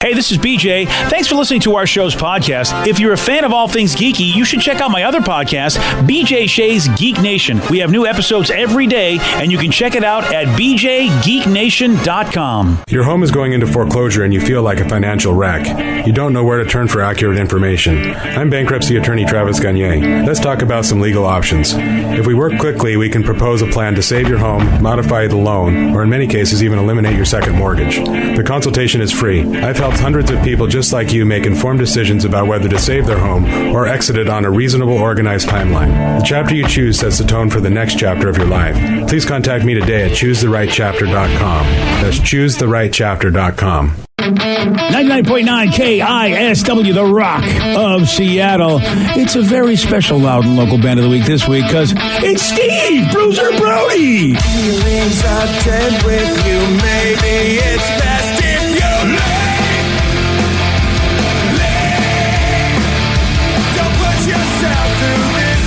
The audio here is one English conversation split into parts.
Hey, this is BJ. Thanks for listening to our show's podcast. If you're a fan of all things geeky, you should check out my other podcast, BJ Shea's Geek Nation. We have new episodes every day, and you can check it out at bjgeeknation.com. Your home is going into foreclosure and you feel like a financial wreck. You don't know where to turn for accurate information. I'm bankruptcy attorney Travis Gagne. Let's talk about some legal options. If we work quickly, we can propose a plan to save your home, modify the loan, or in many cases even eliminate your second mortgage. The consultation is free. I've helped hundreds of people just like you make informed decisions about whether to save their home or exit it on a reasonable, organized timeline. The chapter you choose sets the tone for the next chapter of your life. Please contact me today at choosetherightchapter.com. That's choosetherightchapter.com. 99.9 KISW, The Rock of Seattle. It's a very special Loud and Local Band of the Week this week because it's Steve Bruiser Brody. Feelings are dead with you. Maybe it's best if you leave. Don't put yourself through this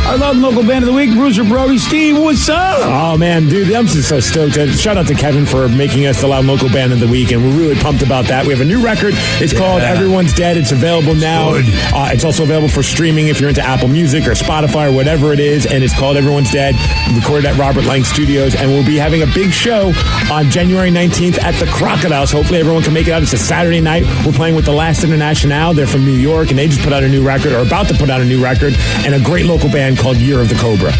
Our Loud and Local Band of the Week, Bruiser Brody. Steve, what's up? Oh, man, dude, I'm just so stoked. Shout out to Kevin for making us the Loud and Local Band of the Week, and we're really pumped about that. We have a new record. It's called Everyone's Dead. It's available now. It's also available for streaming if you're into Apple Music or Spotify or whatever it is, and it's called Everyone's Dead. Recorded at Robert Lang Studios, and we'll be having a big show on January 19th at the Crocodile, so hopefully everyone can make it out. It's a Saturday night. We're playing with the Last International. They're from New York, and they just put out a new record, or about to put out a new record, and a great local band called Year of the Cobra.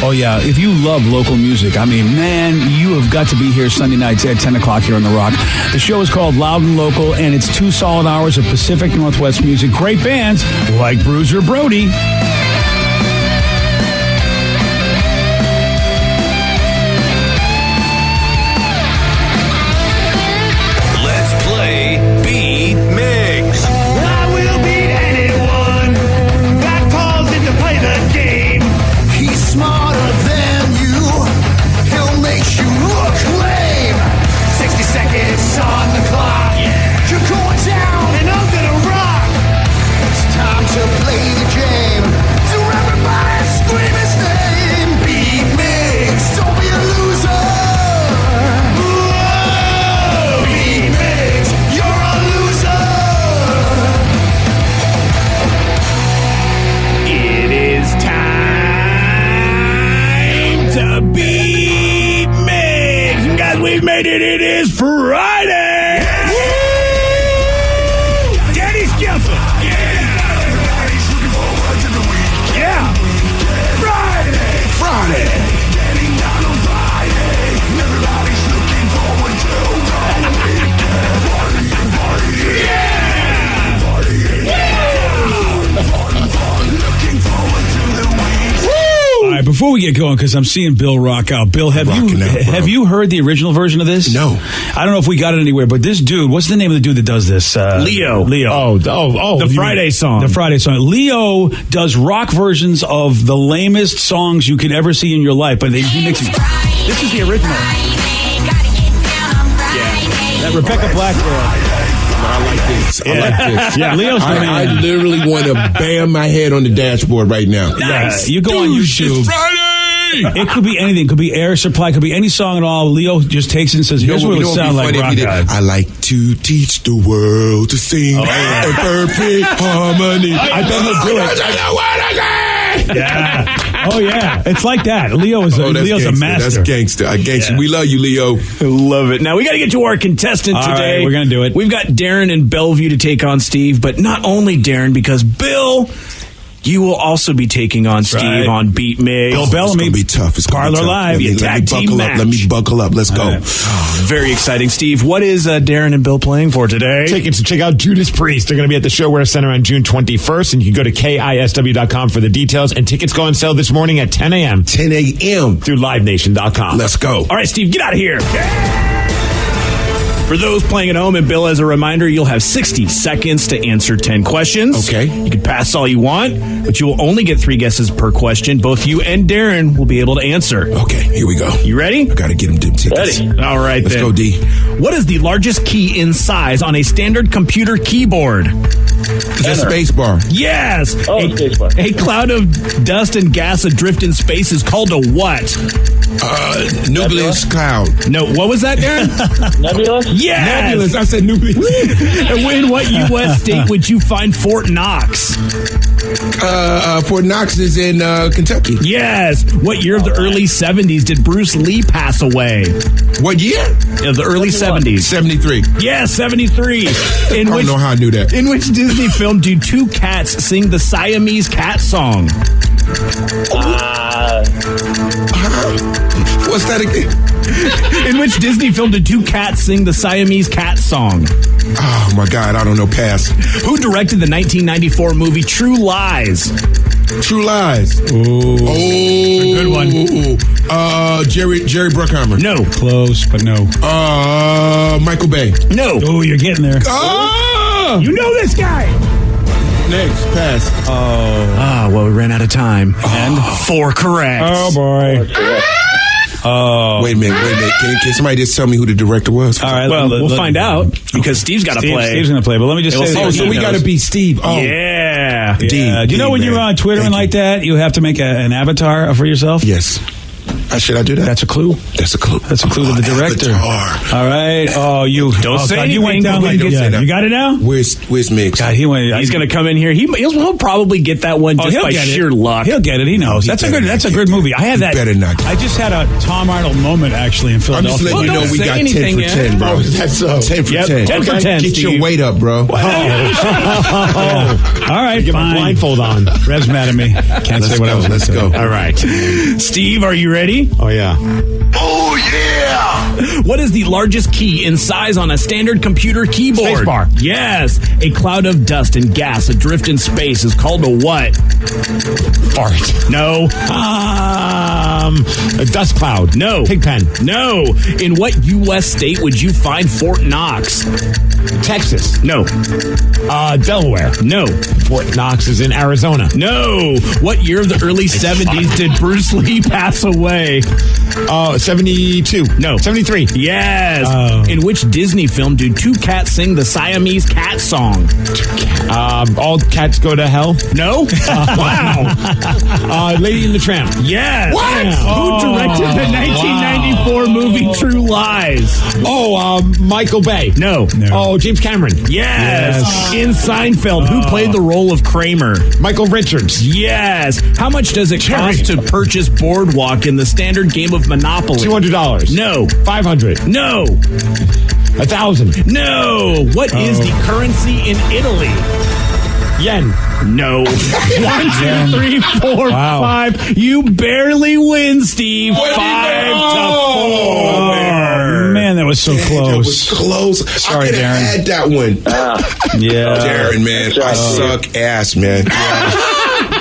Oh, yeah. If you love local music, I mean, man, you have got to be here Sunday nights at 10 o'clock here on The Rock. The show is called Loud and Local, and it's 2 solid hours of Pacific Northwest music. Great bands like Bruiser Brody. Let's play Beat Mix. I will beat anyone that calls in to play the game. He's smarter than you. He'll make you look lame. 60 seconds on the clock. You're going down and I'm gonna rock. It's time to play the game. So everybody scream his name. Beat Mix. Don't be a loser. Whoa. Beat Mix. You're a loser. It is time to beat Mix. You guys, we've made it. It is Friday. Woo! Danny Skilson. Everybody's looking forward to the week. Yeah. Friday. Getting down on Friday. Everybody's looking forward to the weekend. Party. Yeah. Party. Looking forward to the week. All right, before we get going, because I'm seeing Bill rock out. Bill, have you heard the original version of this? No. I don't know if we got it anywhere, but this dude, what's the name of the dude that does this? Leo. Oh, The Friday song. The Friday song. Leo does rock versions of the lamest songs you could ever see in your life, but he mixes. This is the original. That Rebecca Black girl. I like this. I like this. Yeah, Leo's the man. I literally want to bam my head on the dashboard right now. Nice. You go on YouTube. It's Friday! It could be anything. It could be Air Supply. It could be any song at all. Leo just takes it and says, here's what it would sound like. Rock God. I like to teach the world to sing in perfect harmony. I bet he'll do it. Yeah. Oh, yeah. It's like that. Leo's Leo's a master. That's gangster. Yeah. We love you, Leo. Love it. Now, we got to get to our contestant all today. Right, we're going to do it. We've got Darren in Bellevue to take on Steve, but not only Darren, because Bill, you will also be taking on Steve on Beat Mix. Bill Bellamy. It's going to be tough. It's Parlor Live. Let me buckle up. Let's go. Very exciting. Steve, what is Darren and Bill playing for today? Tickets to check out Judas Priest. They're going to be at the Showwear Center on June 21st, and you can go to KISW.com for the details. And tickets go on sale this morning at 10 a.m. 10 a.m. through LiveNation.com. Let's go. All right, Steve, get out of here. For those playing at home, and Bill, as a reminder, you'll have 60 seconds to answer 10 questions. Okay. You can pass all you want, but you will only get 3 guesses per question. Both you and Darren will be able to answer. Okay, here we go. You ready? I got to get them tickets. Ready. All right, Let's then. go, D. What is the largest key in size on a standard computer keyboard? The That's space bar. Yes. Oh, space bar. A cloud of dust and gas adrift in space is called a what? Nucleus cloud. No, what was that, Darren? Nebula? Yes. Nebulous. I said nucleus. And in what U.S. state would you find Fort Knox? Fort Knox is in Kentucky. Yes. What year of the early 70s did Bruce Lee pass away? What year? Of the early 70s. 73. Yes, 73. I don't know how I knew that. In which Disney film do two cats sing the Siamese cat song? What's that again? In which Disney film did two cats sing the Siamese cat song? Oh, my God. I don't know. Pass. Who directed the 1994 movie True Lies? True Lies. Ooh. Oh. Good one. Jerry Bruckheimer. No. Close, but no. Michael Bay. No. Oh, you're getting there. Oh! You know this guy. Next. Pass. Well, we ran out of time. And 4 correct. Oh, boy. Oh. Wait a minute. Can somebody just tell me who the director was? All right. Well, we'll find out because Steve's got to play. Steve's going to play, but let me just say. Oh, so we got to beat Steve. Oh. Yeah. D. Do you know when man. you're on Twitter and like that, you have to make an avatar for yourself? Yes. Should I do that? That's a clue. That's a clue. That's a clue to the director. Avatar. All right. Oh, you Don't say God, you went anything. down like Don't say that. You got it now? Where's Mix? God, he went. He's going to come in here. He'll probably get that one just by sheer luck. He'll get it. He knows. That's a good movie. I had that. Better not. I just had a Tom Arnold moment actually in I'm just Philadelphia. letting you know we got 10 for 10, bro. That's 10 for 10. 10 for 10, Get Steve. your weight up, bro. All right, Get my fine. blindfold on. Rev's mad at me. Can't say what I was. Let's go. All right. Steve, are you ready? Oh, yeah. Oh, yeah! What is the largest key in size on a standard computer keyboard? Spacebar. Yes. A cloud of dust and gas adrift in space is called a what? Fart. No. A dust cloud. No. Pigpen. No. In what U.S. state would you find Fort Knox? Texas. No. Delaware. No. Fort Knox is in Arizona. No. What year of the early 70s did Bruce Lee pass away? 72. No. 73. Yes. Oh. In which Disney film do two cats sing the Siamese cat song? All cats go to hell. No. Wow. Lady and the Tramp. Yes. What? Who directed the 1994 movie True Lies? Michael Bay. No. Oh, James Cameron. Yes. In Seinfeld, who played the role of Kramer? Michael Richards. Yes. How much does it cost to purchase Boardwalk in the standard game of Monopoly? $200. No. 500. No. 1,000. No. What is the currency in Italy? Yen. No. 1, 2, 3, 4, 5. You barely win, Steve. 5 to 4. Oh, man, that was so That close. was close. Sorry, I could have Darren. had that one. Yeah. Darren, man. I suck ass, man.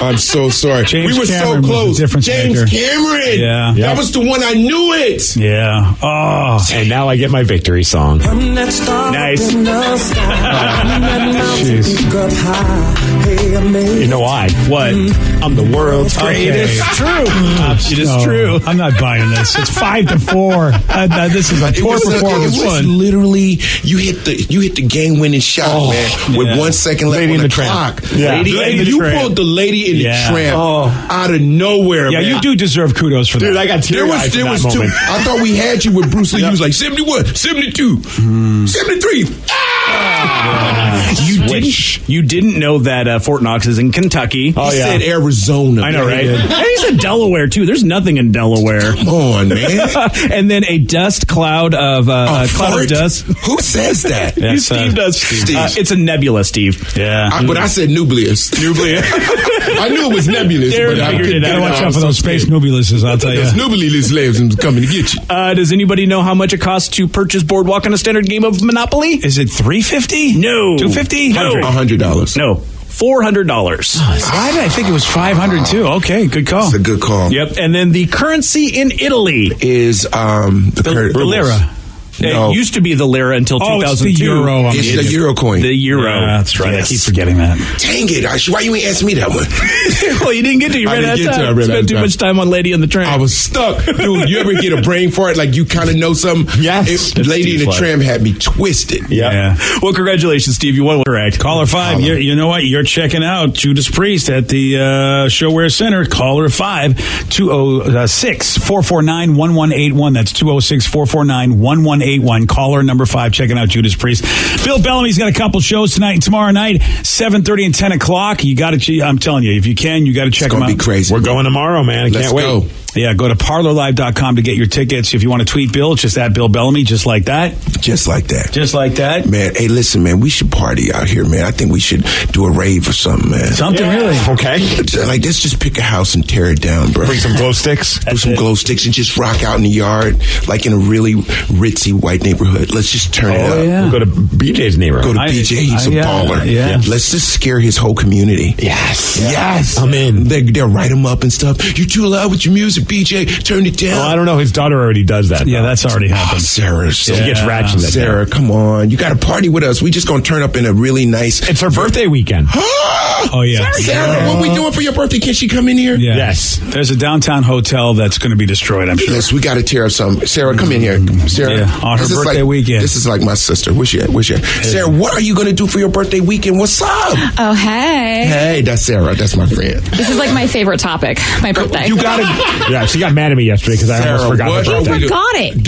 I'm so sorry. James we were Cameron so was the close. difference James maker. Cameron. Yeah. That was the one I knew it. Yeah. Oh. And now I get my victory song. Nice. You know why? What? I'm the world's greatest. It's true. It is No, true. I'm not buying this. It's 5 to 4. This is a poor performance. It was literally you hit the game winning shot, man. With 1 second left Lady on in the the Tramp. clock. Yeah. Lady in the you Tramp. pulled the Lady in Yeah. the Tramp out of nowhere. Yeah, man. you do deserve kudos for that. Dude, I got There teary-eyed was from that two. moment. I thought we had you with Bruce Lee. You was like 71, 72, 73. You didn't know that Fort Knox is in Kentucky. He said Arizona. I know, man. right? And he said Delaware too. There's nothing in Delaware. Come on, man. And then a dust cloud of cloud Fart? of dust. Who says that? Yes, Steve does. Steve. It's a nebula, Steve. Yeah. But I said nucleus. I knew it was nebulous, Darren but I figured couldn't it get out. Gotta watch out for those space nebuluses, I'll tell you. Those nebulous slaves are coming to get you. Does anybody know how much it costs to purchase Boardwalk in a standard game of Monopoly? Is it $350? No. $250? No. $100. No. $400. Why did I think it was 500 too? Okay, good call. That's a good call. Yep. And then the currency in Italy. Is the lira. No. It used to be the lira until 2002. It's the euro. It's the euro coin. The euro. Yeah, that's right. Yes. I keep forgetting that. Dang it, Aisha, why you ain't asking me that one? Well, you didn't get to. You ran out of time. Spent too much time on Lady on the Tram. I was stuck. Dude, you ever get a brain fart like you kind of know something? Yes. Lady in the Tram had me twisted. Yeah. Well, congratulations, Steve. You won correct. Caller 5, you know what? You're checking out Judas Priest at the Showwear Center. Caller 5, 206-449-1181. That's 206-449-1181. Caller number 5, checking out Judas Priest. Bill Bellamy's got a couple shows tonight and tomorrow night, 7:30 and 10 o'clock. You got to, I'm telling you, if you can, you got to check them out. It's going to be crazy. We're going tomorrow, man. I can't wait. Go. Yeah, go to parlorlive.com to get your tickets. If you want to tweet Bill, it's just at Bill Bellamy, just like that. Just like that. Just like that. Man, hey, listen, man, we should party out here, man. I think we should do a rave or something, man. Something really. Okay. Like, let's just pick a house and tear it down, bro. Bring some glow sticks. Do some glow sticks and just rock out in the yard, like in a really ritzy white neighborhood. Let's just turn it up. Yeah. We'll go to BJ's neighborhood. Go to BJ, he's a baller. Yeah. Let's just scare his whole community. Yes. I'm in. They'll write him up and stuff. You're too loud with your music, BJ. Turn it down. Oh, I don't know. His daughter already does that. Yeah, though. that's already happened. Sarah. She gets ratchet. Sarah, come on. You got to party with us. We just going to turn up in a really nice... It's her birthday weekend. Oh, yeah. Sarah, what we doing for your birthday? Can she come in here? Yeah. Yes. There's a downtown hotel that's going to be destroyed, I'm sure. Yes, we got to tear up some. Sarah, come in here. Sarah, Yeah, on her this is birthday weekend. This is like my sister. Where's she at? Sarah, what are you going to do for your birthday weekend? What's up? Oh, hey. Hey, that's Sarah. That's my friend. This is like my favorite topic, my birthday. You got it. Yeah, she got mad at me yesterday because I almost forgot her what birthday. are we doing? Forgot it.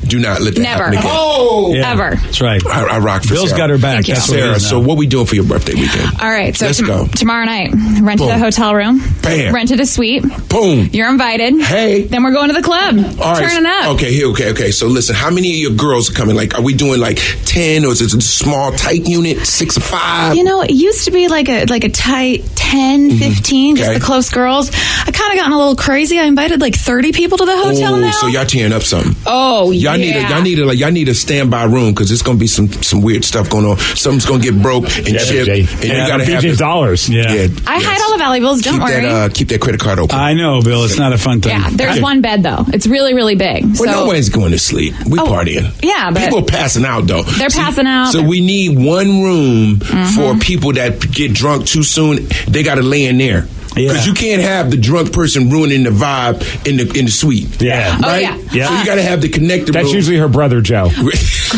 Do not let that Never. happen again. Oh, Yeah, ever. That's right. I rock for Bill's Sarah. got her back. Thank you. That's what it Sarah, is so now. what we doing for your birthday weekend? All right, so Let's go. tomorrow night, rented Boom. a hotel room, Bam. rented a suite. Boom. You're invited. Hey. Then we're going to the club. All right. Turning up. Okay. So listen, how many of your girls are coming? Like, are we doing like 10 or is it a small, tight unit, 6 or 5? You know, it used to be like a tight 10, 15, just Okay. the close girls. I kind of gotten a little crazy. I invited like 30 people to the hotel now. So y'all tearing up something. Oh, Y'all need a standby room because it's gonna be some weird stuff going on. Something's gonna get broke and chip, and you gotta have BJ's the- dollars. Yeah. I hide all the valuables. Don't worry. Keep that credit card open. I know, Bill. It's not a fun thing. Yeah, there's one bed though. It's really, really big. Well, So no one's going to sleep. We partying. yeah, but- people are passing out though. They're passing out. So we need one room for people that get drunk too soon. They got to lay in there. Because you can't have the drunk person ruining the vibe in the suite. Yeah. Oh, Right? yeah. So you got to have the connector That's room. usually her brother, Joe.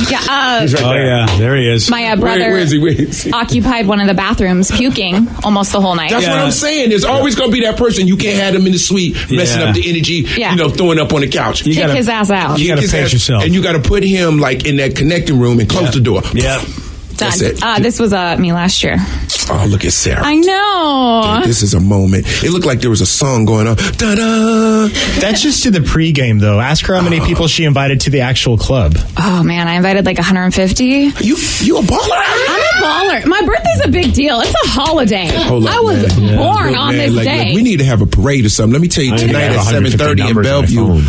yeah, He's right Oh, there. yeah. There he is. my brother Where is he? occupied one of the bathrooms, puking almost the whole night. That's what I'm saying. There's always going to be that person. You can't have them in the suite messing Yeah. up the energy, Yeah. throwing up on the couch. You Kick gotta- his ass out. You got to His pace ass- yourself. And you got to put him like in that connecting room and close the door. Yeah. Done. That's it. This was me last year. Oh, look at Sarah. I know. This is a moment. It looked like there was a song going on. Da-da. That's just to the pregame, though. Ask her how many people she invited to the actual club. Oh man, I invited like 150. You a baller? I'm a baller. My birthday's a big deal. It's a holiday. Hold up, I was man. born Look, on man, this like, day. look, we need to have a parade or something. Let me tell you, I tonight have at 150 7:30 in numbers on my Bellevue, phone.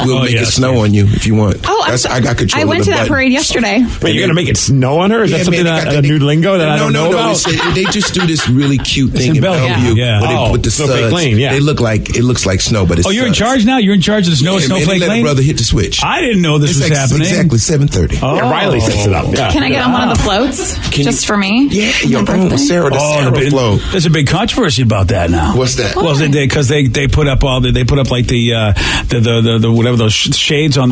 we'll make it yes, snow yes. on you if you want. Oh, I got control. I went of to the that button. parade yesterday. Wait, you're going to make it snow on her? Is that Yeah, something man, a new lingo that I don't know about? They just do this really cute thing in in Bellevue. Bellevue Yeah. where they Oh, put the Snowflake suds. Lane, yeah. It looks like snow, but it's Oh, you're in suds. charge now? You're in charge of the snow Yeah, man, Snowflake they let a Lane? brother hit the switch. I didn't know this It's was like happening. exactly 7:30. Oh. Yeah, Riley sets it up. Yeah. Can I get on one of the floats just for me? Yeah, your My own birthday? Sarah, the Sarah flow. There's a big controversy about that now. What's that? Well, because they put up they put up like the whatever those shades on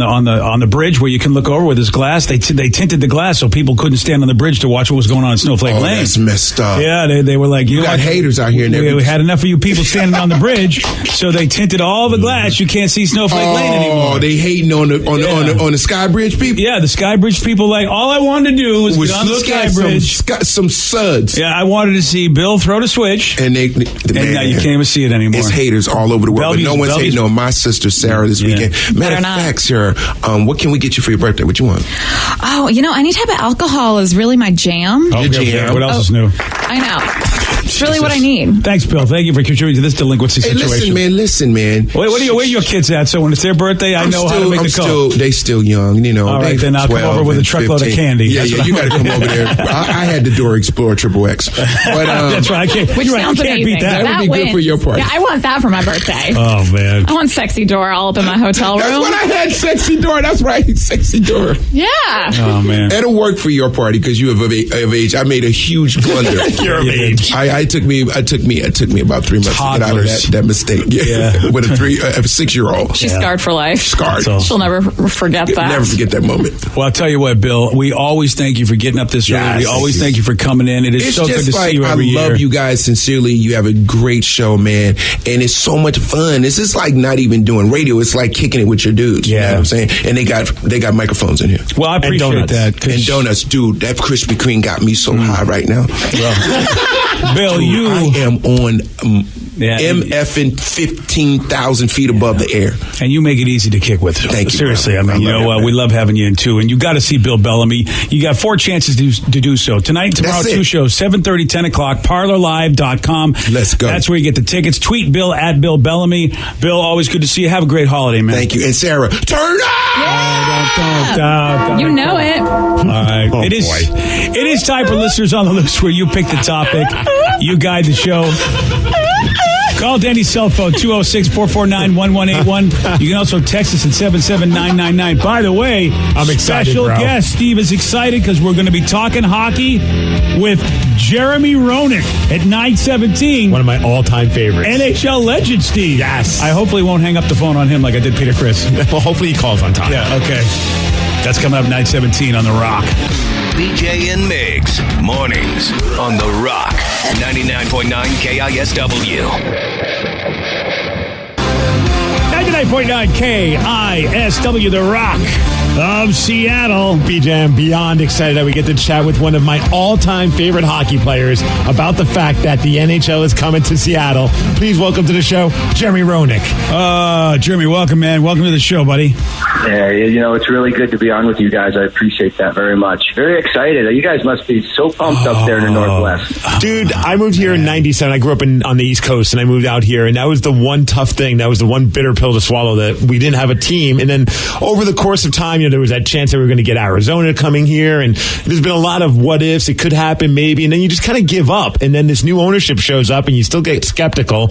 the bridge where you can look over with this glass. They tinted the glass so people couldn't stand on the bridge to watch what was going on in Snowflake Oh, Lane. that's messed up. Yeah, they were like, you know got what? haters out here and We everything. had enough of you people standing on the bridge, so they tinted all the glass. You can't see Snowflake Lane anymore. Oh, they hating on the Sky Bridge people. Yeah, the Sky Bridge people like all I wanted to do was Was get on the look Sky at Bridge. some suds. Yeah, I wanted to see Bill throw the switch, And and now you can't even see it anymore. It's haters all over the world, but no one's Bellevue's- hating on my sister Sarah this Yeah. weekend. Matter of not. fact, Sarah, what can we get you for your birthday? What you want? Oh, any type of alcohol is really my jam. Okay, Jam. What else is new? I know. It's really what I need. Thanks, Bill. Thank you for contributing to this delinquency situation. Listen, man. Wait, where are your kids at? So when it's their birthday, I know how to make the call. They still young, you know. All right, then I'll come over with a truckload of candy. Yeah, you got to come over there. I had the Door Explorer XXX. But, that's right. Which sounds can't amazing. beat that. That would be good for your party. Yeah, I want that for my birthday. Oh, man. I want Sexy Door all up in my hotel room. That's what I had, Sexy Door. That's right, Sexy Door. Yeah. Oh, man. It'll work for your party because you have of age. I made a huge blunder. You're of age. It took me about 3 months to get out of that mistake. Yeah. With a 6-year-old. She's scarred for life. Scarred. She'll never forget that. Never forget that moment. Well, I'll tell you what, Bill. We always thank you for getting up this early. We always thank you for coming in. It is so good to see you every year. I love you guys sincerely. You have a great show, man, and it's so much fun. This is like not even doing radio. It's like kicking it with your dudes. You know what I'm saying? And they got microphones in here. Well, I appreciate that. And donuts, dude. That Krispy Kreme got me so high right now. Well, Bill, I am on MFing 15,000 feet above the air. And you make it easy to kick with. Thank you. Seriously, brother. I mean, you know what? We love having you in, too. And you got to see Bill Bellamy. You got 4 chances to do so. Tonight and tomorrow, 2 shows, 7:30, 10 o'clock, parlorlive.com. Let's go. That's where you get the tickets. Tweet Bill at Bill Bellamy. Bill, always good to see you. Have a great holiday, man. Thank you. And Sarah, turn up! Don't. You know it. All right. It is time for Listeners on the Loose, where you pick the topic. You guide the show. Call Danny's cell phone, 206-449-1181. You can also text us at 77999. By the way, I'm excited, special bro. guest Steve is excited because we're going to be talking hockey with Jeremy Roenick at 9:17. One of my all-time favorites. NHL legend, Steve. Yes. I hopefully won't hang up the phone on him like I did Peter Chris. Well, hopefully he calls on time. Yeah, okay. That's coming up 9:17 on The Rock. BJ and Migs, mornings on The Rock, 99.9 KISW. 99.9 KISW, The Rock of Seattle. BJ, I'm beyond excited that we get to chat with one of my all-time favorite hockey players about the fact that the NHL is coming to Seattle. Please welcome to the show, Jeremy Roenick. Jeremy, welcome, man. Welcome to the show, buddy. Yeah, it's really good to be on with you guys. I appreciate that very much. Very excited. You guys must be so pumped up there in the Northwest. Dude, I moved here in 97. I grew up on the East Coast, and I moved out here, and that was the one tough thing. That was the one bitter pill to swallow, that we didn't have a team. And then over the course of time, there was that chance that we were going to get Arizona coming here, and there's been a lot of what ifs. It could happen, maybe, and then you just kind of give up. And then this new ownership shows up, and you still get skeptical.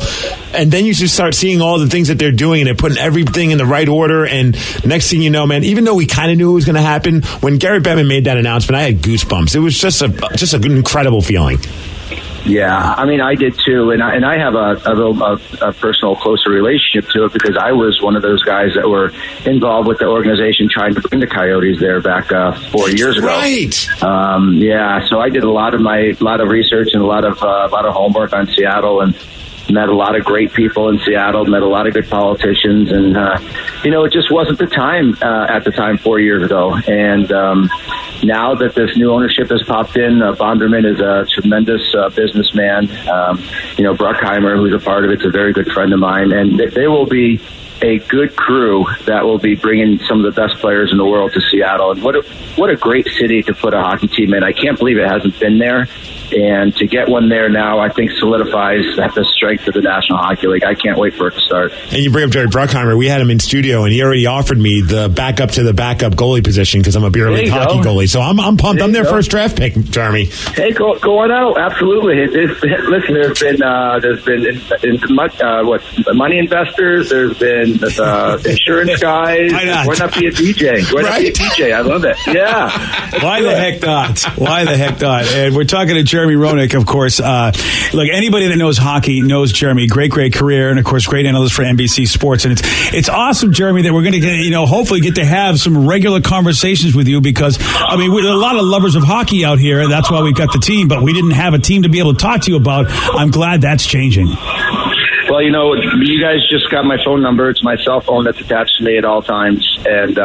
And then you just start seeing all the things that they're doing, and they're putting everything in the right order. And next thing you know, man, even though we kind of knew it was going to happen, when Gary Bettman made that announcement, I had goosebumps. It was just an incredible feeling. Yeah, I mean, I did too, and I have a personal, closer relationship to it because I was one of those guys that were involved with the organization trying to bring the Coyotes there back 4 years ago. Right. So I did a lot of research and a lot of homework on Seattle, and met a lot of great people in Seattle, met a lot of good politicians, and it just wasn't the time at the time 4 years ago. And now that this new ownership has popped in, Bonderman is a tremendous businessman. Bruckheimer, who's a part of it, is a very good friend of mine, and they will be a good crew that will be bringing some of the best players in the world to Seattle. And what a great city to put a hockey team in. I can't believe it hasn't been there. And to get one there now, I think solidifies the strength of the National Hockey League. I can't wait for it to start. And you bring up Jerry Bruckheimer. We had him in studio, and he already offered me the backup to the backup goalie position because I'm a beer league hockey goalie. So I'm pumped. I'm their first draft pick, Jeremy. Hey, go on out. Absolutely. Listen, there's been money investors. There's been insurance guys. Why not be a DJ? Why not be a DJ? I love it. Yeah. Why the heck not? And we're talking to Jeremy Roenick, of course. Look, anybody that knows hockey knows Jeremy. Great career, and of course, great analyst for NBC Sports. And it's awesome, Jeremy, that we're going to hopefully get to have some regular conversations with you because we're a lot of lovers of hockey out here, and that's why we've got the team. But we didn't have a team to be able to talk to you about. I'm glad that's changing. Well, you guys just got my phone number. It's my cell phone that's attached to me at all times. And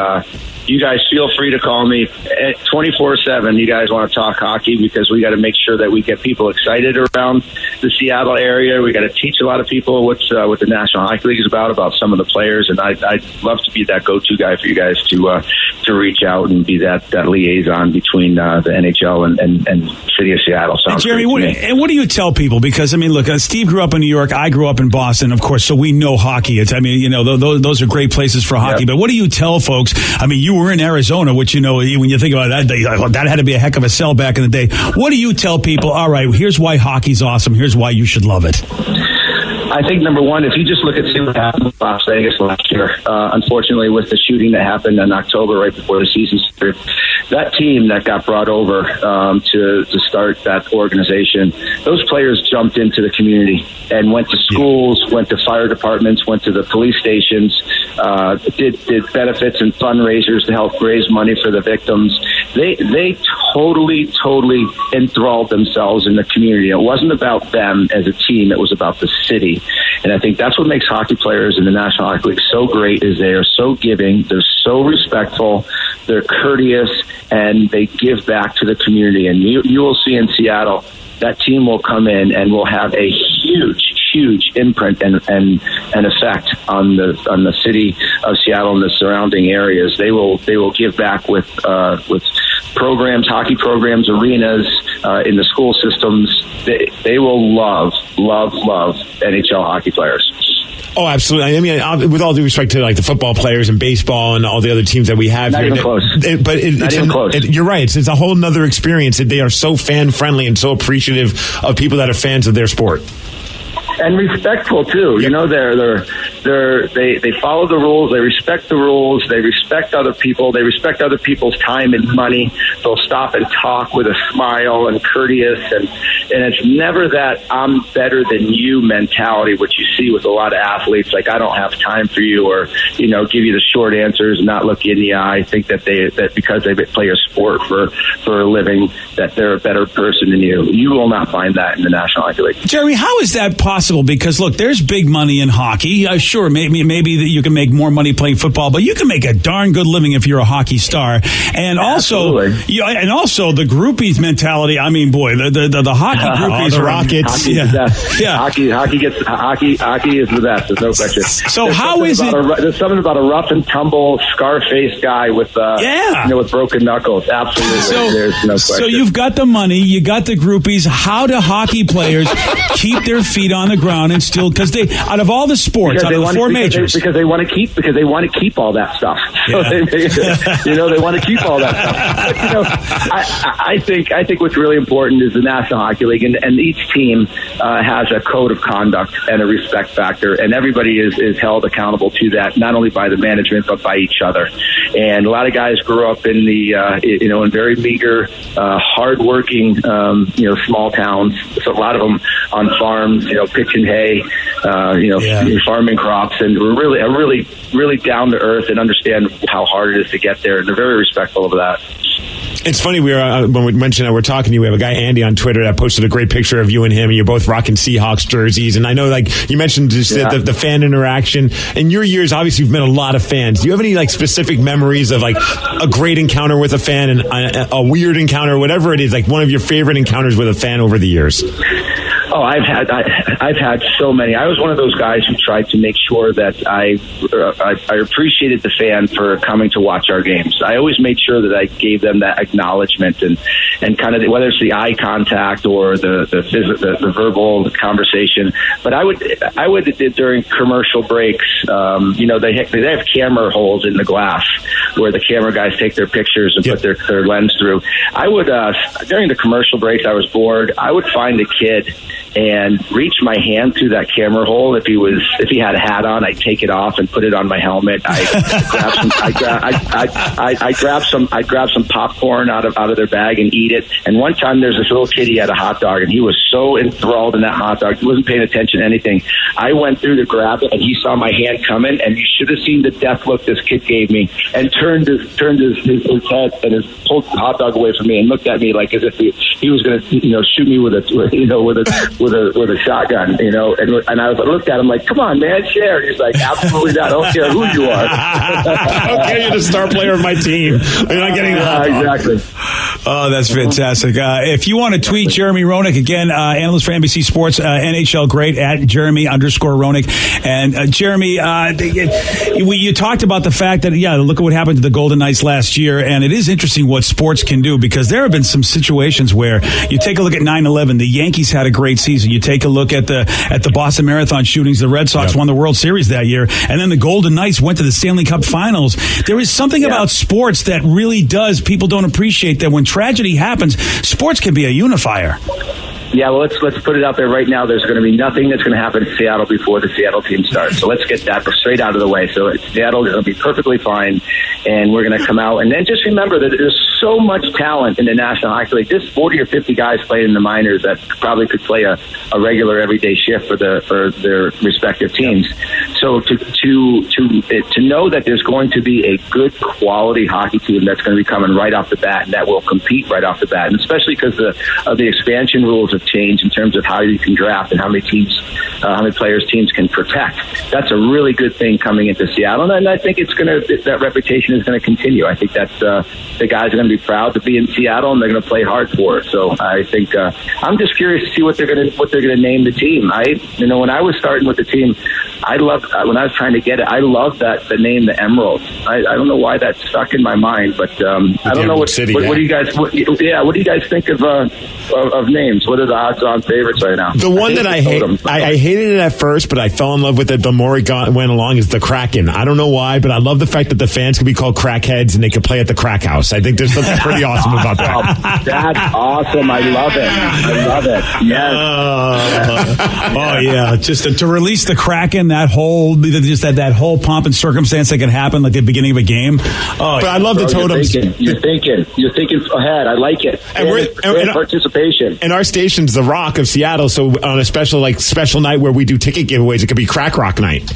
you guys feel free to call me 24/7. You guys want to talk hockey, because we got to make sure that we get people excited around the Seattle area. We got to teach a lot of people what the National Hockey League is about some of the players. And I'd love to be that go-to guy for you guys to reach out and be that liaison between the NHL and City of Seattle. Sounds Jeremy, what do you tell people? Because, look, Steve grew up in New York. I grew up in Boston, of course, so we know hockey. Those are great places for hockey. Yep. But what do you tell folks? You were in Arizona, which, when you think about that had to be a heck of a sell back in the day. What do you tell people? All right, here's why hockey's awesome. Here's why you should love it. I think, number one, if you just look at what happened in Las Vegas last year, unfortunately, with the shooting that happened in October right before the season started, that team that got brought over to start that organization, those players jumped into the community and went to schools, went to fire departments, went to the police stations, did benefits and fundraisers to help raise money for the victims. They totally enthralled themselves in the community. It wasn't about them as a team. It was about the city. And I think that's what makes hockey players in the National Hockey League so great, is they are so giving, they're so respectful, they're courteous, and they give back to the community. And you will see in Seattle, that team will come in and will have a huge imprint and effect on the city of Seattle and the surrounding areas. They will give back with programs, hockey programs, arenas, in the school systems. They will love NHL hockey players. Oh, absolutely. With all due respect to the football players and baseball and all the other teams that we have not here, even close. You're right. It's a whole nother experience. They are so fan friendly and so appreciative of people that are fans of their sport. And respectful too. Yep. They follow the rules. They respect the rules. They respect other people. They respect other people's time and money. They'll stop and talk with a smile and courteous. And it's never that I'm better than you mentality, which you see with a lot of athletes. Like, I don't have time for you, or give you the short answers and not look you in the eye. Think that because they play a sport for a living, that they're a better person than you. You will not find that in the National Hockey League. Jeremy, how is that possible? Because look, there's big money in hockey. Sure, maybe that you can make more money playing football, but you can make a darn good living if you're a hockey star. And also, the groupies mentality. The hockey groupies, the Rockets. Hockey is the best. There's no question. So how is it? There's something about a rough and tumble, scar-faced guy with broken knuckles. Absolutely, there's no question. So you've got the money, you got the groupies. How do hockey players keep their feet on the ground and still, because they, out of all the sports, out of the four majors, because they want to keep all that stuff. So they want to keep all that stuff. But, I think what's really important is the National Hockey League, and each team has a code of conduct and a respect factor, and everybody is held accountable to that, not only by the management but by each other. And a lot of guys grew up in in very meager, hardworking, small towns. So a lot of them on farms, pitching hay, farming crops, and we're really down to earth and understand how hard it is to get there. And they're very respectful of that. It's funny, when we mentioned that we're talking to you, we have a guy, Andy, on Twitter that posted a great picture of you and him, and you're both rocking Seahawks jerseys. And I know, you mentioned just the fan interaction. In your years, obviously, you've met a lot of fans. Do you have any, specific memories of, a great encounter with a fan and a weird encounter, whatever it is, one of your favorite encounters with a fan over the years? Oh, I've had so many. I was one of those guys who tried to make sure that I appreciated the fan for coming to watch our games. I always made sure that I gave them that acknowledgement and kind of whether it's the eye contact or the verbal conversation. But I would during commercial breaks. They have camera holes in the glass where the camera guys take their pictures and put their lens through. I would during the commercial breaks, I was bored. I would find a kid and reach my hand through that camera hole. If he had a hat on, I'd take it off and put it on my helmet. I grab some popcorn out of their bag and eat it. And one time there's this little kid, he had a hot dog, and he was so enthralled in that hot dog, he wasn't paying attention to anything. I went through to grab it, and he saw my hand coming, and you should have seen the death look this kid gave me, and turned his head and pulled the hot dog away from me and looked at me like as if he was going to shoot me with a with a shotgun, and I looked at him like, come on, man, share. He's like, absolutely not. I don't care who you are. I don't care. You're the star player of my team. You're not getting that. Exactly. Oh, that's fantastic. If you want to tweet Jeremy Roenick, again, analyst for NBC Sports, NHL great, at Jeremy_Roenick. And Jeremy, you talked about the fact that, look at what happened to the Golden Knights last year. And it is interesting what sports can do, because there have been some situations where you take a look at 9/11, the Yankees had a great season. You take a look at the Boston Marathon shootings, the Red Sox won the World Series that year. And then the Golden Knights went to the Stanley Cup Finals. There is something about sports that really does, people don't appreciate that when tragedy happens, sports can be a unifier. Yeah, well, let's put it out there right now. There's going to be nothing that's going to happen in Seattle before the Seattle team starts. So let's get that straight out of the way. So Seattle is going to be perfectly fine, and we're going to come out. And then just remember that there's so much talent in the National Hockey League. There's 40 or 50 guys playing in the minors that probably could play a regular everyday shift for their respective teams. So to know that there's going to be a good quality hockey team that's going to be coming right off the bat and that will compete right off the bat, and especially because of the expansion rules have changed in terms of how you can draft and how many players teams can protect. That's a really good thing coming into Seattle, and I think that reputation is going to continue. I think that's the guys are going to be proud to be in Seattle, and they're going to play hard for it. So I think I'm just curious to see what they're going to name the team. When I was starting with the team, when I was trying to get it, I loved the name, the Emeralds. I don't know why that stuck in my mind, but I don't know what do you guys what do you guys think of names? What are the odds-on favorites right now? The one that I hated it at first, but I fell in love with it the more it went along, is the Kraken. I don't know why, but I love the fact that the fans can be called crackheads and they can play at the crack house. I think there's something pretty awesome about that. That's awesome. I love it. Yes. Just to release the Kraken, that whole pomp and circumstance that can happen like the beginning of a game. But I love the totems. You're thinking ahead. I like it. And participation. And our station's the Rock of Seattle, so on a special night where we do ticket giveaways, it could be Crack Rock night.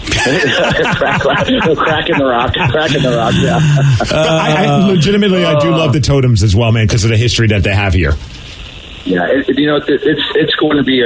Crack in the rock, yeah. I legitimately, I do love the totems as well, man, because of the history that they have here. Yeah, it's going to be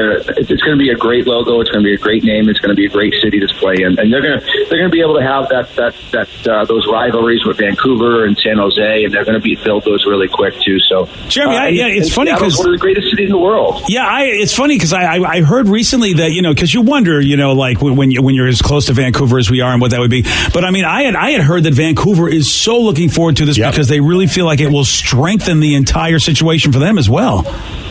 a great logo. It's going to be a great name. It's going to be a great city to play in, and they're going to be able to have those rivalries with Vancouver and San Jose, and they're going to build those really quick too. So, Jeremy, it's funny because one of the greatest cities in the world. Yeah, it's funny because I heard recently that because you wonder like when you're as close to Vancouver as we are and what that would be. But I mean, I had heard that Vancouver is so looking forward to this because they really feel like it will strengthen the entire situation for them as well.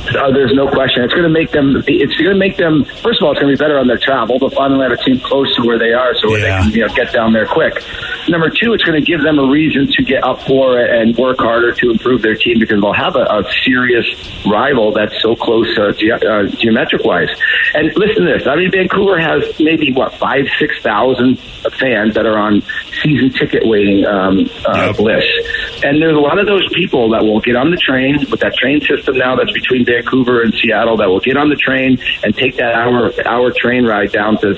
There's no question. It's going to make them. First of all, it's going to be better on their travel. They'll finally have a team close to where they are, so they can get down there quick. Number two, it's going to give them a reason to get up for it and work harder to improve their team, because they'll have a serious rival that's so close geometric wise. And listen to this. I mean, Vancouver has maybe 5,000-6,000 fans that are on season ticket waiting list. And there's a lot of those people that will get on the train with that train system now that's between Vancouver and Seattle, that will get on the train and take that hour train ride down to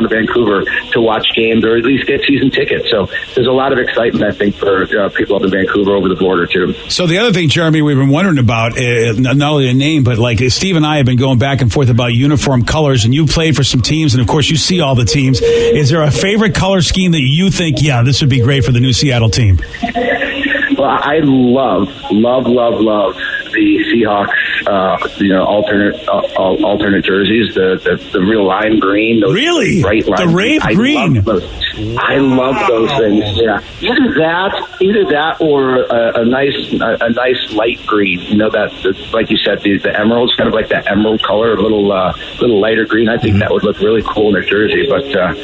Vancouver to watch games or at least get season tickets. So there's a lot of excitement, I think, for people up in Vancouver over the border too. So the other thing, Jeremy, we've been wondering about not only a name, but like Steve and I have been going back and forth about uniform colors, and you played for some teams, and of course you see all the teams. Is there a favorite color scheme that you think, this would be great for the new Seattle team? Well, I love the Seahawks, alternate jerseys, the real lime green, those bright lime. The rave green. I love those things. Yeah, either that or a nice light green. That like you said, the emerald's kind of like that emerald color, a little lighter green. I think that would look really cool in a jersey. But I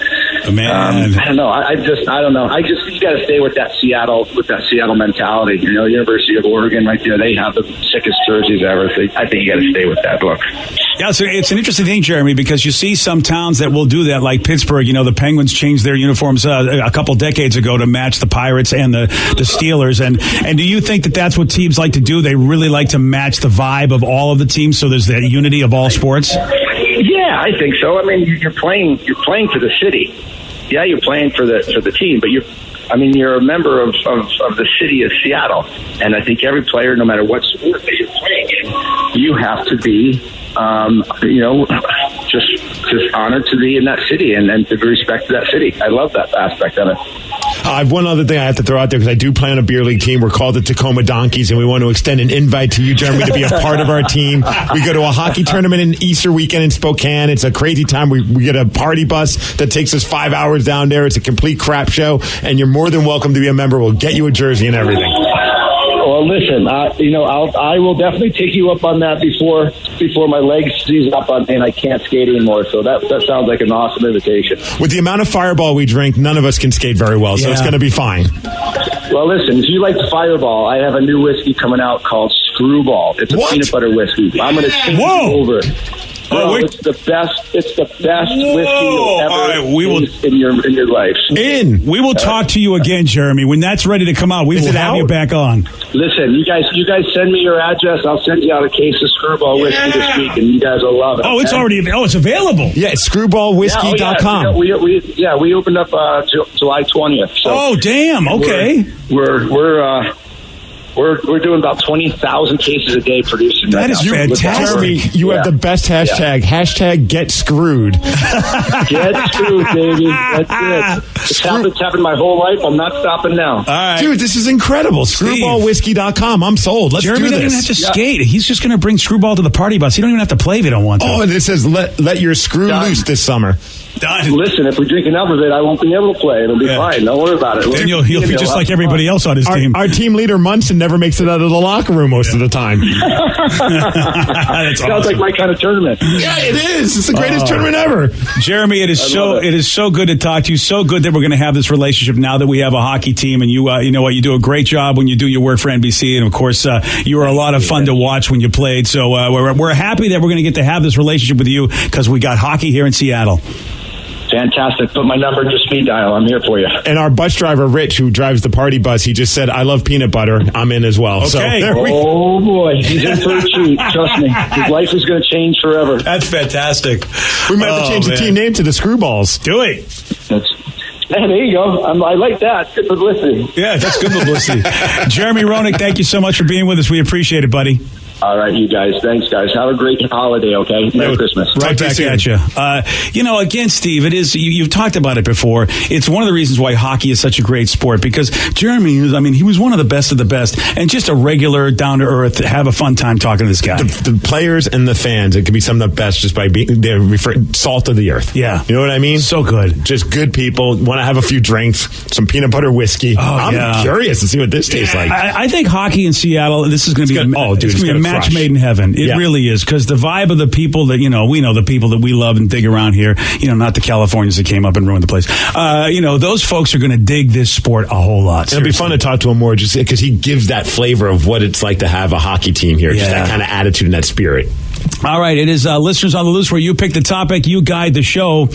don't know. I don't know. You got to stay with that Seattle mentality. University of Oregon, right there, they have the sickest jerseys ever. So I think you got to stay with that look. Yeah, so it's an interesting thing, Jeremy, because you see some towns that will do that, like Pittsburgh. The Penguins changed their uniforms a couple decades ago to match the Pirates and the Steelers. And do you think that that's what teams like to do? They really like to match the vibe of all of the teams, so there's that unity of all sports? Yeah, I think so. I mean, you're playing for the city. Yeah, you're playing for the team, but you're a member of the city of Seattle, and I think every player, no matter what sport that you're playing in, you have to be just honored to be in that city and to respect that city. I love that aspect of it. I have one other thing I have to throw out there because I do play on a beer league team. We're called the Tacoma Donkeys, and we want to extend an invite to you, Jeremy, to be a part of our team. We go to a hockey tournament in Easter weekend in Spokane. It's a crazy time. We get a party bus that takes us 5 hours down there. It's a complete crap show, and you're more than welcome to be a member. We'll get you a jersey and everything. Well, listen, I will definitely take you up on that before my legs seize up on and I can't skate anymore. So that sounds like an awesome invitation. With the amount of Fireball we drink, none of us can skate very well, so it's going to be fine. Well, listen, if you like Fireball, I have a new whiskey coming out called Screwball. It's a peanut butter whiskey. I'm going to change it over. Bro, it's the best. It's the best whiskey you'll ever taste in your life. We will talk to you again, Jeremy, when that's ready to come out. We will have you back on. Listen, you guys send me your address. I'll send you out a case of Screwball whiskey this week, and you guys will love it. Oh, it's already. It's available. Yeah, it's screwballwhiskey.com. We opened up July 20th. So oh, damn. Okay. We're doing about 20,000 cases a day producing. That is fantastic. You have the best hashtag. Hashtag get screwed. Get screwed, baby. That's it. It's happened my whole life. I'm not stopping now. All right. Dude, this is incredible. Screwballwhiskey.com. I'm sold. Let's Jeremy do this. doesn't even have to skate. He's just going to bring Screwball to the party bus. You don't even have to play if you don't want to. Oh, and it says let your screw loose this summer. Done. Listen, if we drink enough of it, I won't be able to play. It'll be fine. Don't worry about it. Then you'll be just like everybody else on his team. Our team leader, Munson, never makes it out of the locker room most of the time. Sounds like my kind of tournament. Yeah, it is. It's the greatest tournament ever. Jeremy, it is so good to talk to you. So good that we're going to have this relationship now that we have a hockey team. And you know what? You do a great job when you do your work for NBC. And, of course, you were a lot of fun to watch when you played. So we're happy that we're going to get to have this relationship with you because we got hockey here in Seattle. Fantastic. Put my number in your speed dial. I'm here for you. And our bus driver, Rich, who drives the party bus, he just said, I love peanut butter. I'm in as well. Okay. So oh, boy. He's in for a treat. Trust me. His life is going to change forever. That's fantastic. We might have to change the team name to the Screwballs. Do it. There you go. I like that. Good publicity. Yeah, that's good publicity. Jeremy Roenick, thank you so much for being with us. We appreciate it, buddy. All right, you guys. Thanks, guys. Have a great holiday, okay? Merry Christmas. Right back at you. Again, Steve, it is, you've talked about it before. It's one of the reasons why hockey is such a great sport because Jeremy, he was one of the best of the best and just a regular, down-to-earth, have a fun time talking to this guy. The players and the fans, it can be some of the best just by being salt of the earth. Yeah. You know what I mean? So good. Just good people, want to have a few drinks, some peanut butter whiskey. I'm curious to see what this tastes like. I think hockey in Seattle, this is going to be a match made in heaven. It really is because the vibe of the people that we know the people that we love and dig around here. Not the Californians that came up and ruined the place. Those folks are going to dig this sport a whole lot. It'll be fun to talk to him more, just because he gives that flavor of what it's like to have a hockey team here. Just that kind of attitude and that spirit. All right, it is Listeners on the Loose where you pick the topic, you guide the show.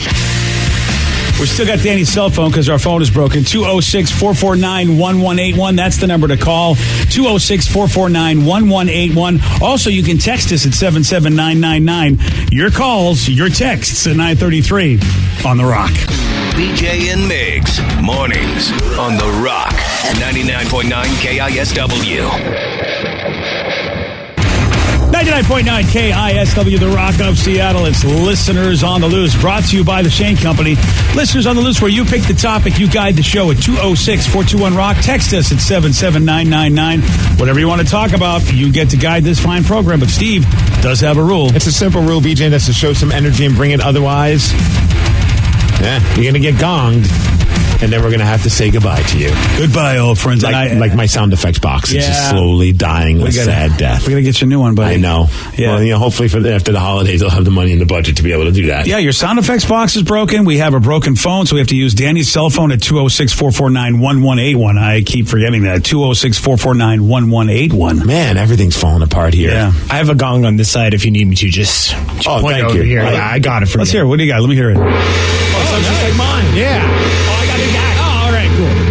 We still got Danny's cell phone because our phone is broken. 206-449-1181. That's the number to call. 206-449-1181. Also, you can text us at 77999. Your calls, your texts at 933 on The Rock. BJ and Migs, mornings on The Rock. 99.9 KISW. 99.9 KISW, The Rock of Seattle. It's Listeners on the Loose, brought to you by the Shane Company. Listeners on the Loose, where you pick the topic, you guide the show at 206-421-ROCK. Text us at 77999. Whatever you want to talk about, you get to guide this fine program. But Steve does have a rule. It's a simple rule, BJ, that's to show some energy and bring it. Otherwise, you're going to get gonged. And then we're going to have to say goodbye to you. Goodbye, old friends. Like my sound effects box. It's just slowly dying a sad death. We're going to get you a new one, buddy. I know. Yeah. Well, hopefully after the holidays, they'll have the money in the budget to be able to do that. Yeah, your sound effects box is broken. We have a broken phone, so we have to use Danny's cell phone at 206-449-1181. I keep forgetting that. 206-449-1181. Man, everything's falling apart here. Yeah. I have a gong on this side if you need me to just point thank over you. here. Yeah, I got it from Let's hear it. What do you got? Let me hear it. Oh, sounds just like mine. Yeah.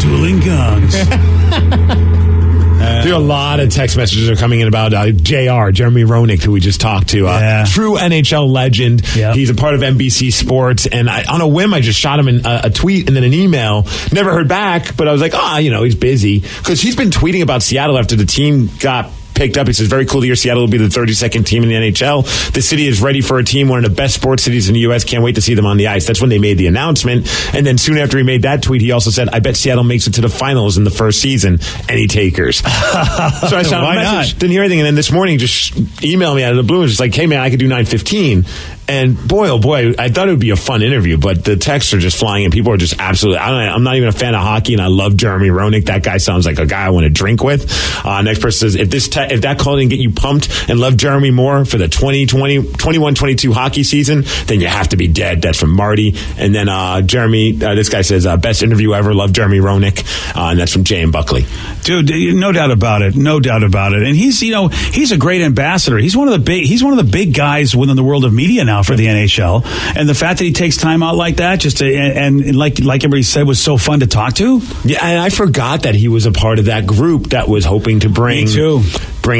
Dueling gongs. There are a lot of text messages are coming in about JR, Jeremy Roenick, who we just talked to. True NHL legend. Yep. He's a part of NBC Sports. And on a whim, I just shot him a tweet and then an email. Never heard back, but I was like, he's busy. Because he's been tweeting about Seattle after the team got picked up. He says, very cool to hear Seattle will be the 32nd team in the NHL. The city is ready for a team, one of the best sports cities in the U.S. Can't wait to see them on the ice. That's when they made the announcement. And then soon after he made that tweet, he also said, I bet Seattle makes it to the finals in the first season. Any takers? So I sent him a message. Didn't hear anything. And then this morning, just emailed me out of the blue and just like, hey, man, I could do 9:15. And boy, oh boy, I thought it would be a fun interview, but the texts are just flying and people are just absolutely, I'm not even a fan of hockey, and I love Jeremy Roenick. That guy sounds like a guy I want to drink with. Next person says, if that call didn't get you pumped and love Jeremy more for the 21-22 hockey season, then you have to be dead. That's from Marty. And then Jeremy, this guy says, best interview ever, love Jeremy Roenick. And that's from Jay and Buckley. Dude, no doubt about it. No doubt about it. And he's a great ambassador. He's one of the big guys within the world of media now for the NHL, and the fact that he takes time out like that, and like everybody said, was so fun to talk to. Yeah, and I forgot that he was a part of that group that was hoping to bring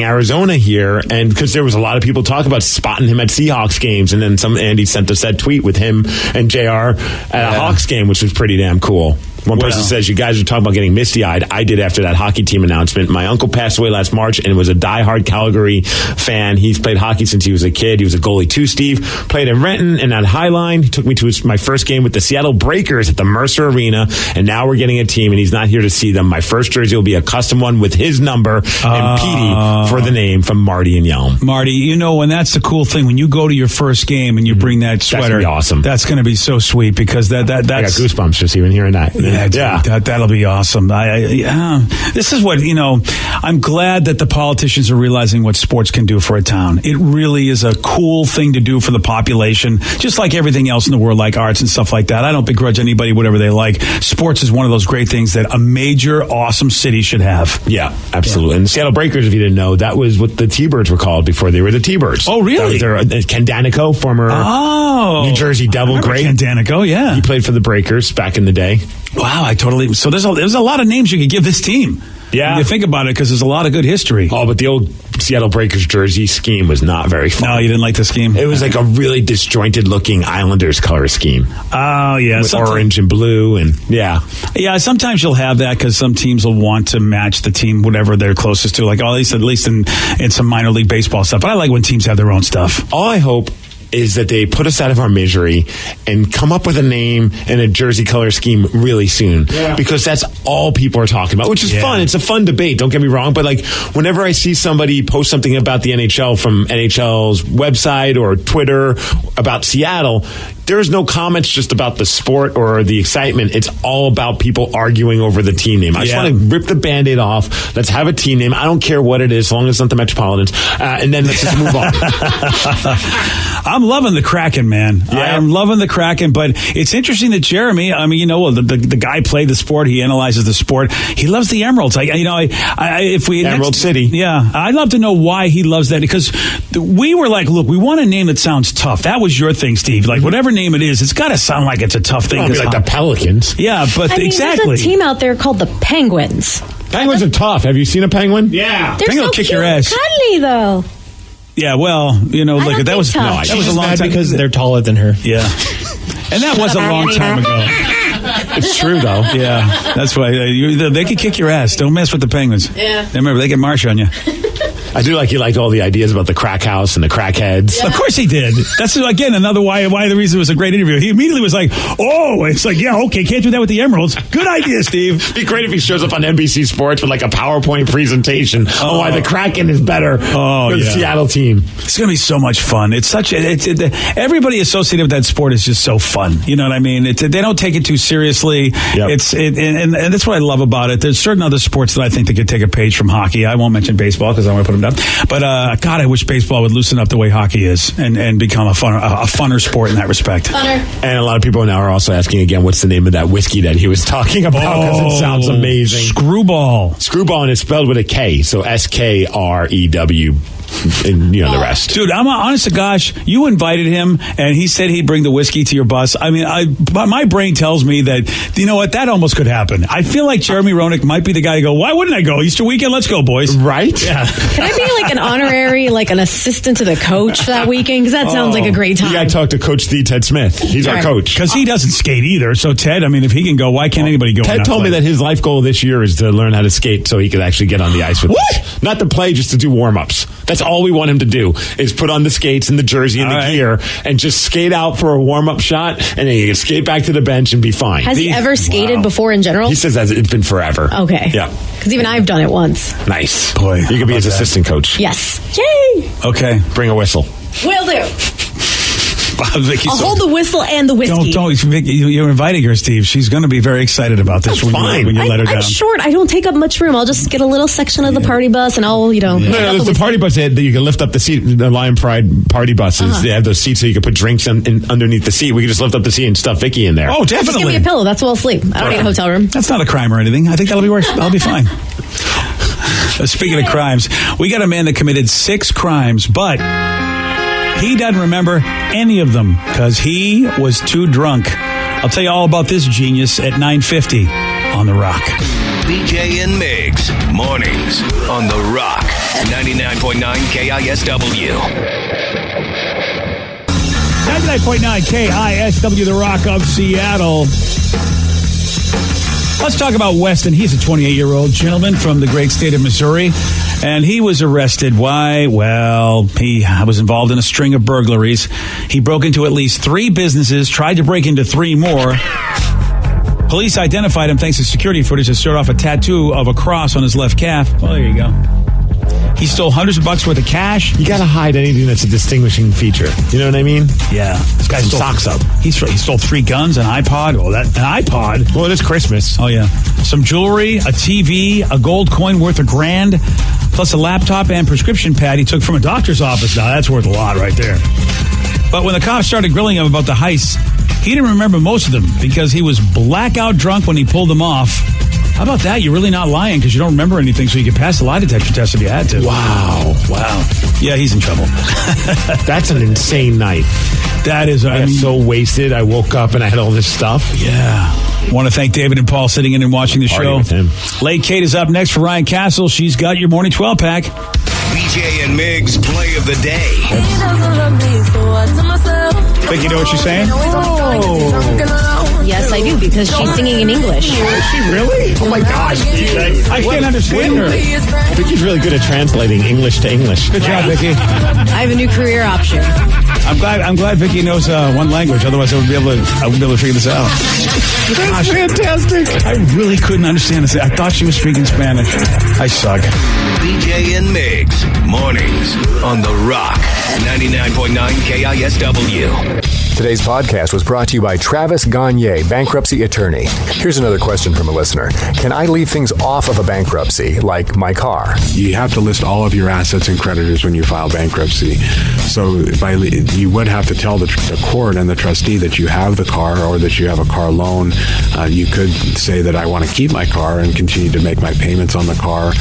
Arizona here, and because there was a lot of people talking about spotting him at Seahawks games, and then Andy sent us that tweet with him and JR at a Hawks game, which was pretty damn cool. One person says, you guys are talking about getting misty-eyed. I did after that hockey team announcement. My uncle passed away last March and was a diehard Calgary fan. He's played hockey since he was a kid. He was a goalie too, Steve. Played in Renton and at Highline. He took me to my first game with the Seattle Breakers at the Mercer Arena, and now we're getting a team, and he's not here to see them. My first jersey will be a custom one with his number and Petey for the name, from Marty and Yelm. Marty, and that's the cool thing. When you go to your first game and you bring that sweater, that's going to be awesome. That's going to be so sweet, because that's... I got goosebumps just even hearing that. Yeah. That'll be awesome. This is what, I'm glad that the politicians are realizing what sports can do for a town. It really is a cool thing to do for the population, just like everything else in the world, like arts and stuff like that. I don't begrudge anybody whatever they like. Sports is one of those great things that a major, awesome city should have. Yeah, absolutely. Yeah. And the Seattle Breakers, if you didn't know, that was what the T-Birds were called before they were the T-Birds. Oh, really? Ken Danico, former New Jersey Devil great. Ken Danico, yeah. He played for the Breakers back in the day. Wow, so there's a lot of names you could give this team. Yeah. When you think about it, because there's a lot of good history. Oh, but the old Seattle Breakers jersey scheme was not very fun. No, you didn't like the scheme? It was like a really disjointed looking Islanders color scheme. Oh, yeah. With orange and blue, and yeah. Yeah, sometimes you'll have that because some teams will want to match the team, whatever they're closest to. Like, at least in some minor league baseball stuff. But I like when teams have their own stuff. All I hope is that they put us out of our misery and come up with a name and a jersey color scheme really soon. Yeah. Because that's all people are talking about, which is fun. It's a fun debate, don't get me wrong. But like, whenever I see somebody post something about the NHL from NHL's website or Twitter about Seattle, there's no comments just about the sport or the excitement. It's all about people arguing over the team name. I just want to rip the Band-Aid off. Let's have a team name. I don't care what it is, as long as it's not the Metropolitans. And then let's just move on. I'm loving the Kraken, man. Yeah. I am loving the Kraken, but it's interesting that Jeremy, the guy played the sport. He analyzes the sport. He loves the Emeralds. Emerald City. Yeah. I'd love to know why he loves that, because we were like, look, we want a name that sounds tough. That was your thing, Steve. Like, whatever name it is, it's got to sound like it's a tough thing. Like the Pelicans. Yeah, but exactly. There's a team out there called the Penguins. Penguins are tough. Have you seen a penguin? Yeah. They're Penguin will kick your ass. Cuddly, though. Yeah, well, look, that was a long time because they're taller than her. Yeah. And that was a long time ago. It's true, though. Yeah, that's why they could kick your ass. Don't mess with the Penguins. Yeah. Remember, they get Marsh on you. I do like he liked all the ideas about the crack house and the crackheads. Yeah. Of course he did. That's, again, another why the reason it was a great interview. He immediately was like, it's like, yeah, okay, can't do that with the Emeralds. Good idea, Steve. It'd be great if he shows up on NBC Sports with like a PowerPoint presentation on why the Kraken is better than the Seattle team. It's going to be so much fun. It's everybody associated with that sport is just so fun. You know what I mean? They don't take it too seriously. Yep. And that's what I love about it. There's certain other sports that I think they could take a page from hockey. I won't mention baseball because I want to put them down. But God, I wish baseball would loosen up the way hockey is and become a funner sport in that respect. Funner. And a lot of people now are also asking again, what's the name of that whiskey that he was talking about? Because it sounds amazing. Screwball. Screwball, and it's spelled with a K, so SKREW. and the rest. Dude, I'm honest to gosh, you invited him, and he said he'd bring the whiskey to your bus. I mean, my brain tells me that, you know what, that almost could happen. I feel like Jeremy Roenick might be the guy to go, why wouldn't I go? Easter weekend, let's go, boys. Right? Yeah. Can I be like an honorary, like an assistant to the coach for that weekend? Because that sounds like a great time. You got to talk to Coach D, Ted Smith. He's our coach. Because he doesn't skate either. So, Ted, I mean, if he can go, why can't anybody go? Ted told me that his life goal this year is to learn how to skate so he could actually get on the ice with us. Not to play, just to do warm-ups. That's all we want him to do, is put on the skates and the jersey and the gear and just skate out for a warm-up shot, and then he can skate back to the bench and be fine. Has he ever skated before in general? He says that it's been forever. Okay. Yeah. Because even I've done it once. Nice. Boy. You could be his assistant coach. Yes. Yay! Okay. Bring a whistle. Will do. Vicky, I'll hold the whistle and the whiskey. Don't, Vicky, you're inviting her, Steve. She's going to be very excited about this when you let her down. I'm short. I don't take up much room. I'll just get a little section of the party bus, and I'll, No, there's the party bus that you can lift up the seat. The Lion Pride party buses, they have those seats so you can put drinks underneath the seat. We can just lift up the seat and stuff Vicky in there. Oh, definitely. Just give me a pillow. That's where I'll sleep. I don't need a hotel room. That's not a crime or anything. I think I'll be fine. Speaking of crimes, we got a man that committed 6 crimes, but he doesn't remember any of them because he was too drunk. I'll tell you all about this genius at 9:50 on The Rock. BJ and Migs, mornings on The Rock, 99.9 KISW. 99.9 KISW, The Rock of Seattle. Let's talk about Weston. He's a 28-year-old gentleman from the great state of Missouri, and he was arrested. Why? Well, he was involved in a string of burglaries. He broke into at least 3 businesses, tried to break into 3 more. Police identified him thanks to security footage that showed off a tattoo of a cross on his left calf. Well, there you go. He stole hundreds of bucks worth of cash. You got to hide anything that's a distinguishing feature. You know what I mean? Yeah. This guy stole socks up. He stole 3 guns, an iPod. Oh, an iPod? Well, it is Christmas. Oh, yeah. Some jewelry, a TV, a gold coin worth $1,000, plus a laptop and prescription pad he took from a doctor's office. Now, that's worth a lot right there. But when the cops started grilling him about the heists, he didn't remember most of them because he was blackout drunk when he pulled them off. How about that? You're really not lying because you don't remember anything, so you could pass the lie detector test if you had to. Wow. Yeah, he's in trouble. That's an insane night. That is. I got so wasted. I woke up and I had all this stuff. Yeah. Want to thank David and Paul sitting in and watching the show. With him. Late Kate is up next for Ryan Castle. She's got your morning 12-pack. BJ and Migs play of the day. Think you know what she's saying? Oh. Yes, I do, because she's singing in English. Is she really? Oh, my gosh. I can't understand her. Vicky's really good at translating English to English. Good job, Vicky. I have a new career option. I'm glad Vicky knows one language. Otherwise, I wouldn't be able to figure this out. That's fantastic. I really couldn't understand this. I thought she was speaking Spanish. I suck. BJ and Migs, mornings on The Rock, 99.9 KISW. Today's podcast was brought to you by Travis Gagne, bankruptcy attorney. Here's another question from a listener. Can I leave things off of a bankruptcy, like my car? You have to list all of your assets and creditors when you file bankruptcy. So you would have to tell the court and the trustee that you have the car or that you have a car loan. You could say that I want to keep my car and continue to make my payments on the car.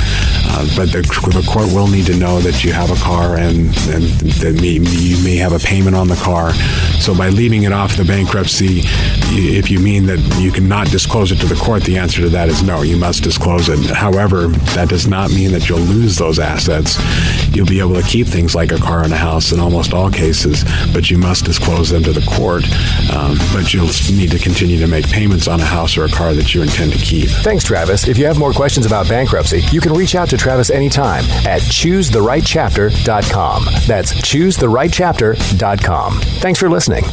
But the court will need to know that you have a car and that you may have a payment on the car. So by leaving it off the bankruptcy, if you mean that you cannot disclose it to the court, the answer to that is no, you must disclose it. However, that does not mean that you'll lose those assets. You'll be able to keep things like a car and a house in almost all cases, but you must disclose them to the court. But you'll need to continue to make payments on a house or a car that you intend to keep. Thanks, Travis. If you have more questions about bankruptcy, you can reach out to Travis anytime at choosetherightchapter.com. That's choosetherightchapter.com. Thanks for listening.